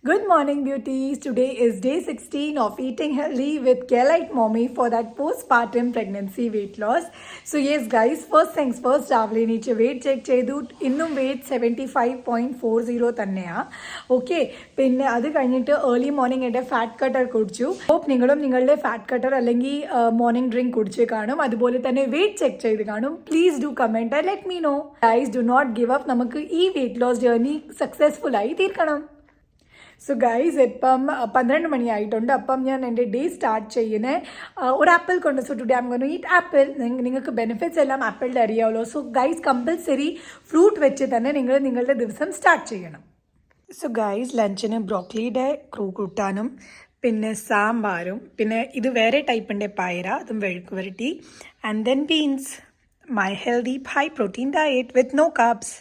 Good morning, beauties. Today is day 16 of Eating Healthy with Kelite Mommy for that postpartum pregnancy weight loss. So yes, guys, first things first, രാവിലെ എണീച്ച് wait check ചെയ്തു. ഇന്നും wait 75.40 തന്നെയാണ്. Okay, പിന്നെ അത് കഴിഞ്ഞിട്ട് early morning എൻ്റെ fat cutter കുടിച്ചു. ഹോപ്പ് നിങ്ങളും നിങ്ങളുടെ ഫാറ്റ് കട്ടർ അല്ലെങ്കിൽ മോർണിംഗ് ഡ്രിങ്ക് കുടിച്ച് കാണും. അതുപോലെ തന്നെ വെയിറ്റ് ചെക്ക് ചെയ്ത് കാണും. Please do comment and let me know. Guys, do not give up. നമുക്ക് ഈ വെയിറ്റ് ലോസ് ജേർണി സക്സസ്ഫുൾ ആയി തീർക്കണം. സോ ഗൈസ്, ഇപ്പം 12 മണിയായിട്ടുണ്ട്. അപ്പം ഞാൻ എൻ്റെ ഡേ സ്റ്റാർട്ട് ചെയ്യുന്നത് ഒരു ആപ്പിൾ കൊണ്ട്. So today am going to eat apple. നിങ്ങൾക്ക് ബെനിഫിറ്റ്സ് എല്ലാം ആപ്പിളിൻ്റെ അറിയാമല്ലോ. സോ ഗൈസ്, കമ്പൽസറി ഫ്രൂട്ട് വെച്ച് തന്നെ നിങ്ങൾ നിങ്ങളുടെ ദിവസം സ്റ്റാർട്ട് ചെയ്യണം. സോ ഗൈസ്, ലഞ്ചിന് ബ്രോക്കലിയുടെ കൂട്ടാനും പിന്നെ സാമ്പാറും പിന്നെ ഇത് വേറെ ടൈപ്പിൻ്റെ പയറ, അതും വെഴുക്ക് വരട്ടി, and then beans. My healthy high protein diet with no carbs.